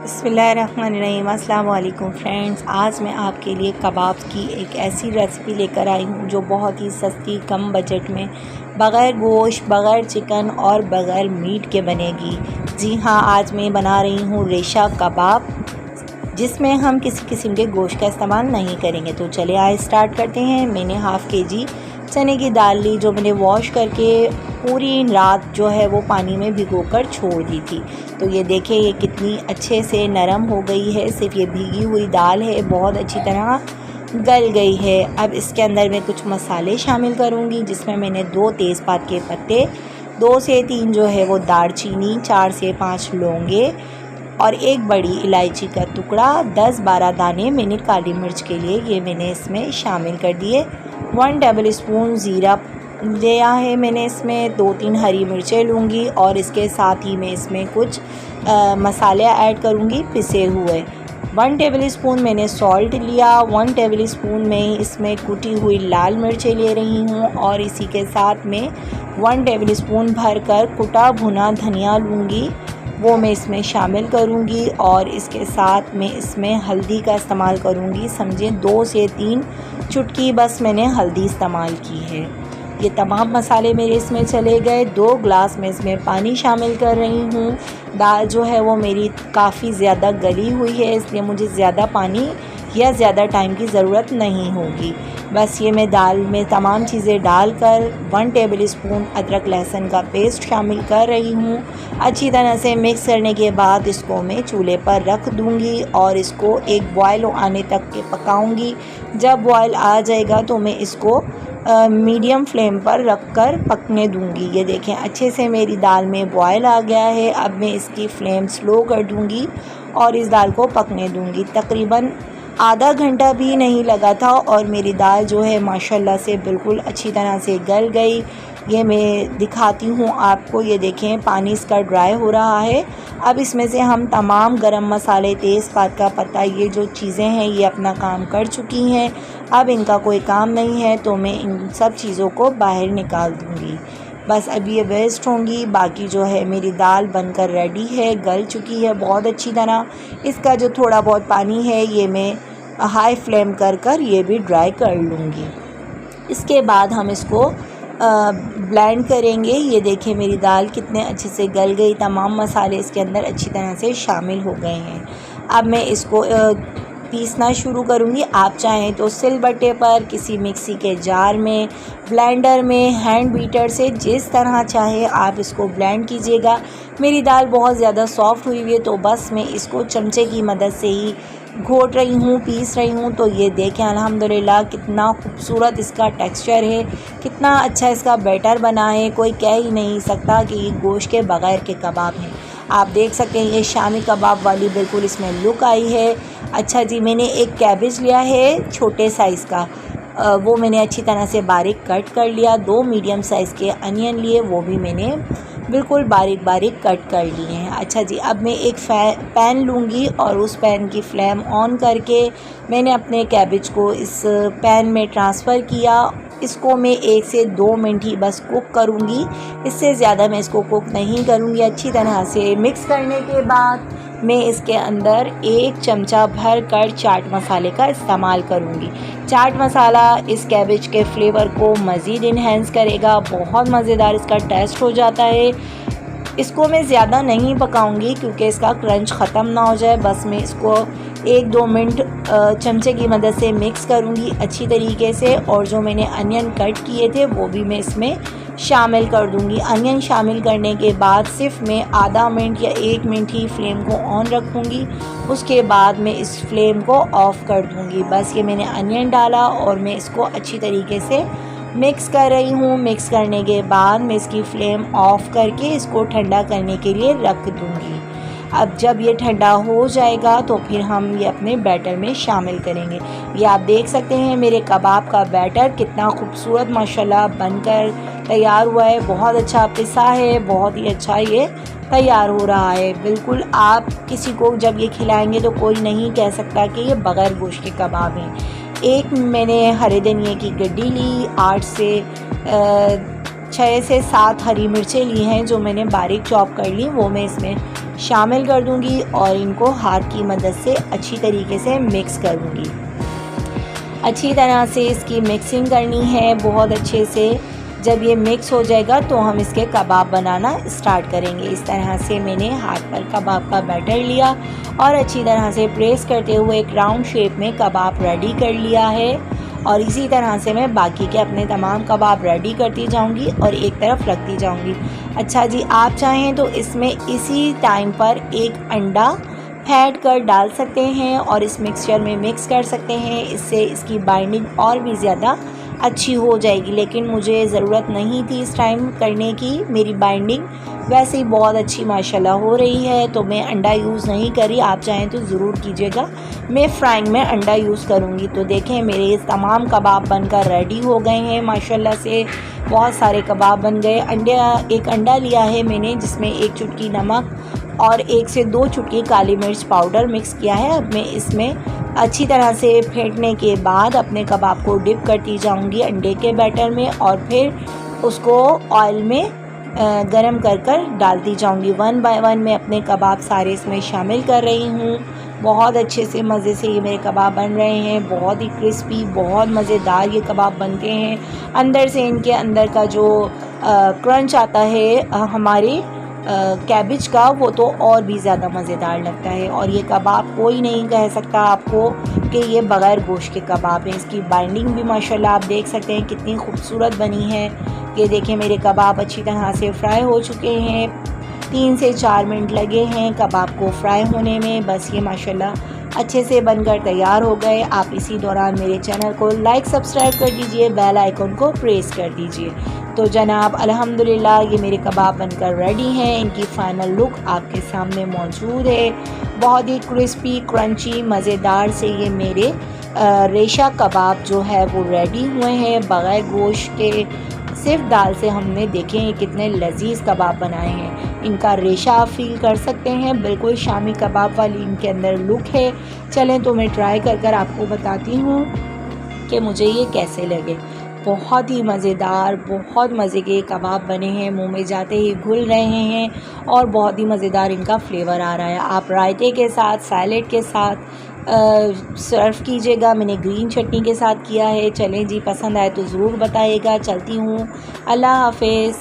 बिस्मिल्लाहिर्रहमानिर्रहीम। अस्सलाम वालेकुम फ्रेंड्स, आज मैं आपके लिए कबाब की एक ऐसी रेसिपी लेकर आई हूँ जो बहुत ही सस्ती कम बजट में बग़ैर गोश्त, बग़ैर चिकन और बग़ैर मीट के बनेगी। जी हाँ, आज मैं बना रही हूँ रेशा कबाब, जिसमें हम किसी किस्म के गोश्त का इस्तेमाल नहीं करेंगे। तो चले आए स्टार्ट करते हैं। मैंने हाफ़ केजी चने की दाल ली, जो मैंने वॉश करके पूरी रात जो है वो पानी में भिगोकर छोड़ दी थी। तो ये देखिए, ये कितनी अच्छे से नरम हो गई है। सिर्फ ये भीगी हुई दाल है, बहुत अच्छी तरह गल गई है। अब इसके अंदर मैं कुछ मसाले शामिल करूँगी, जिसमें मैंने 2 तेज़पात के पत्ते, 2 से 3 जो है वो दालचीनी, 4 से 5 लौंगे और 1 बड़ी इलायची का टुकड़ा, 10-12 दाने मैंने काली मिर्च के लिए ये मैंने इसमें शामिल कर दिए। 1 टेबल स्पून ज़ीरा लिया है मैंने, इसमें 2-3 हरी मिर्चें लूँगी और इसके साथ ही मैं इसमें कुछ मसाले ऐड करूँगी पिसे हुए। 1 टेबल स्पून मैंने सॉल्ट लिया, 1 टेबल स्पून में इसमें कुटी हुई लाल मिर्चें ले रही हूँ और इसी के साथ में 1 टेबल स्पून भरकर कुटा भुना धनिया लूँगी, वो मैं इसमें शामिल करूँगी। और इसके साथ मैं इसमें हल्दी का इस्तेमाल करूँगी, समझे 2 से 3 चुटकी बस मैंने हल्दी इस्तेमाल की है। ये तमाम मसाले मेरे इसमें चले गए। 2 ग्लास में इसमें पानी शामिल कर रही हूँ। दाल जो है वो मेरी काफ़ी ज़्यादा गली हुई है, इसलिए मुझे ज़्यादा पानी या ज़्यादा टाइम की ज़रूरत नहीं होगी। बस ये मैं दाल में तमाम चीज़ें डालकर 1 टेबल स्पून अदरक लहसुन का पेस्ट शामिल कर रही हूँ। अच्छी तरह से मिक्स करने के बाद इसको मैं चूल्हे पर रख दूँगी और इसको एक बॉयल आने तक के पकाऊँगी। जब बॉयल आ जाएगा तो मैं इसको मीडियम फ्लेम पर रखकर पकने दूंगी। ये देखें, अच्छे से मेरी दाल में बॉयल आ गया है। अब मैं इसकी फ्लेम स्लो कर दूंगी और इस दाल को पकने दूंगी। तकरीबन आधा घंटा भी नहीं लगा था और मेरी दाल जो है माशाल्लाह से बिल्कुल अच्छी तरह से गल गई। ये मैं दिखाती हूँ आपको, ये देखें पानी इसका ड्राई हो रहा है। अब इसमें से हम तमाम गरम मसाले, तेज़पात का पत्ता, ये जो चीज़ें हैं ये अपना काम कर चुकी हैं। अब इनका कोई काम नहीं है, तो मैं इन सब चीज़ों को बाहर निकाल दूँगी। बस अब ये वेस्ट होंगी। बाकी जो है मेरी दाल बनकर रेडी है, गल चुकी है बहुत अच्छी तरह। इसका जो थोड़ा बहुत पानी है ये मैं हाई फ्लेम कर ये भी ड्राई कर लूँगी। इसके बाद हम इसको ब्लेंड करेंगे। ये देखिए मेरी दाल कितने अच्छे से गल गई, तमाम मसाले इसके अंदर अच्छी तरह से शामिल हो गए हैं। अब मैं इसको पीसना शुरू करूँगी। आप चाहें तो सिलबट्टे पर, किसी मिक्सी के जार में, ब्लेंडर में, हैंड बीटर से, जिस तरह चाहे आप इसको ब्लेंड कीजिएगा। मेरी दाल बहुत ज़्यादा सॉफ़्ट हुई हुई है, तो बस मैं इसको चमचे की मदद से ही घोट रही हूँ, पीस रही हूँ। तो ये देखें अल्हम्दुलिल्लाह कितना खूबसूरत इसका टेक्सचर है, कितना अच्छा इसका बैटर बना है। कोई कह ही नहीं सकता कि ये गोश्त के बग़ैर के कबाब हैं। आप देख सकते हैं ये शामी कबाब वाली बिल्कुल इसमें लुक आई है। अच्छा जी, मैंने एक कैबेज लिया है छोटे साइज़ का, वो मैंने अच्छी तरह से बारीक कट कर लिया। 2 मीडियम साइज़ के अनियन लिए, वो भी मैंने बिल्कुल बारीक बारीक कट कर लिए हैं। अच्छा जी, अब मैं एक पैन लूँगी और उस पैन की फ्लेम ऑन करके मैंने अपने कैबेज को इस पैन में ट्रांसफ़र किया। इसको मैं 1 से 2 मिनट ही बस कुक करूँगी, इससे ज़्यादा मैं इसको कुक नहीं करूँगी। अच्छी तरह से मिक्स करने के बाद मैं इसके अंदर 1 चमचा भर कर चाट मसाले का इस्तेमाल करूँगी। चाट मसाला इस कैबेज के फ्लेवर को मज़ीद इन्हेंस करेगा, बहुत मज़ेदार इसका टेस्ट हो जाता है। इसको मैं ज़्यादा नहीं पकाऊंगी क्योंकि इसका क्रंच ख़त्म ना हो जाए। बस मैं इसको 1-2 मिनट चमचे की मदद से मिक्स करूंगी अच्छी तरीके से। और जो मैंने अनियन कट किए थे वो भी मैं इसमें शामिल कर दूंगी। अनियन शामिल करने के बाद सिर्फ मैं आधा मिनट या 1 मिनट ही फ्लेम को ऑन रखूँगी, उसके बाद मैं इस फ्लेम को ऑफ़ कर दूँगी। बस ये मैंने अनियन डाला और मैं इसको अच्छी तरीके से मिक्स कर रही हूँ। मिक्स करने के बाद मैं इसकी फ्लेम ऑफ़ करके इसको ठंडा करने के लिए रख दूँगी। अब जब ये ठंडा हो जाएगा तो फिर हम ये अपने बैटर में शामिल करेंगे। ये आप देख सकते हैं मेरे कबाब का बैटर कितना खूबसूरत माशाल्लाह बनकर तैयार हुआ है। बहुत अच्छा पिसा है, बहुत ही अच्छा ये तैयार हो रहा है। बिल्कुल आप किसी को जब ये खिलाएंगे तो कोई नहीं कह सकता कि ये बग़ैर गोश्त के कबाब हैं। एक मैंने हरे धनिए की गड्डी ली, 8 से 6 से 7 हरी मिर्चें ली हैं जो मैंने बारीक चॉप कर ली, वो मैं इसमें शामिल कर दूंगी और इनको हाथ की मदद से अच्छी तरीके से मिक्स कर दूंगी। अच्छी तरह से इसकी मिक्सिंग करनी है बहुत अच्छे से। जब ये मिक्स हो जाएगा तो हम इसके कबाब बनाना स्टार्ट करेंगे। इस तरह से मैंने हाथ पर कबाब का बैटर लिया और अच्छी तरह से प्रेस करते हुए एक राउंड शेप में कबाब रेडी कर लिया है। और इसी तरह से मैं बाकी के अपने तमाम कबाब रेडी करती जाऊंगी और एक तरफ रखती जाऊंगी। अच्छा जी, आप चाहें तो इसमें इसी टाइम पर एक अंडा फेंट कर डाल सकते हैं और इस मिक्सचर में मिक्स कर सकते हैं। इससे इसकी बाइंडिंग और भी ज़्यादा अच्छी हो जाएगी, लेकिन मुझे ज़रूरत नहीं थी इस टाइम करने की। मेरी बाइंडिंग वैसे ही बहुत अच्छी माशाल्लाह हो रही है, तो मैं अंडा यूज़ नहीं करी। आप चाहें तो ज़रूर कीजिएगा। मैं फ्राइंग में अंडा यूज़ करूँगी। तो देखें मेरे तमाम कबाब बनकर रेडी हो गए हैं माशाल्लाह से। बहुत सारे कबाब बन गए। एक अंडा लिया है मैंने, जिसमें 1 चुटकी नमक और 1 से 2 चुटकी काली मिर्च पाउडर मिक्स किया है। अब मैं इसमें अच्छी तरह से फेंटने के बाद अपने कबाब को डिप करती जाऊंगी अंडे के बैटर में और फिर उसको ऑयल में गरम कर डालती जाऊंगी। 1 बाय 1 मैं अपने कबाब सारे इसमें शामिल कर रही हूँ। बहुत अच्छे से मज़े से ये मेरे कबाब बन रहे हैं। बहुत ही क्रिस्पी, बहुत मज़ेदार ये कबाब बनते हैं। अंदर से इनके अंदर का जो क्रंच आता है हमारे कैबिज का, वो तो और भी ज़्यादा मज़ेदार लगता है। और ये कबाब कोई नहीं कह सकता आपको कि ये बग़ैर गोश्त के कबाब हैं। इसकी बाइंडिंग भी माशाल्लाह आप देख सकते हैं कितनी खूबसूरत बनी है। ये देखें मेरे कबाब अच्छी तरह से फ्राई हो चुके हैं। 3 से 4 मिनट लगे हैं कबाब को फ्राई होने में। बस ये माशाल्लाह अच्छे से बनकर तैयार हो गए। आप इसी दौरान मेरे चैनल को लाइक सब्सक्राइब कर दीजिए, बेल आइकन को प्रेस कर दीजिए। तो जनाब अल्हम्दुलिल्लाह ये मेरे कबाब बनकर रेडी हैं। इनकी फ़ाइनल लुक आपके सामने मौजूद है। बहुत ही क्रिस्पी, क्रंची, मज़ेदार से ये मेरे रेशा कबाब जो है वो रेडी हुए हैं बग़ैर गोश्त के। सिर्फ दाल से हमने देखे हैं कितने लजीज़ कबाब बनाए हैं। इनका रेशा आप फील कर सकते हैं, बिल्कुल शामी कबाब वाली इनके अंदर लुक है। चलें तो मैं ट्राई कर आपको बताती हूँ कि मुझे ये कैसे लगे। बहुत ही मज़ेदार, बहुत मज़े के कबाब बने हैं। मुंह में जाते ही घुल रहे हैं और बहुत ही मज़ेदार इनका फ्लेवर आ रहा है। आप रायते के साथ, सैलेड के साथ सर्व कीजिएगा। मैंने ग्रीन चटनी के साथ किया है। चलें जी, पसंद आए तो ज़रूर बताइएगा। चलती हूँ, अल्लाह हाफ़िज़।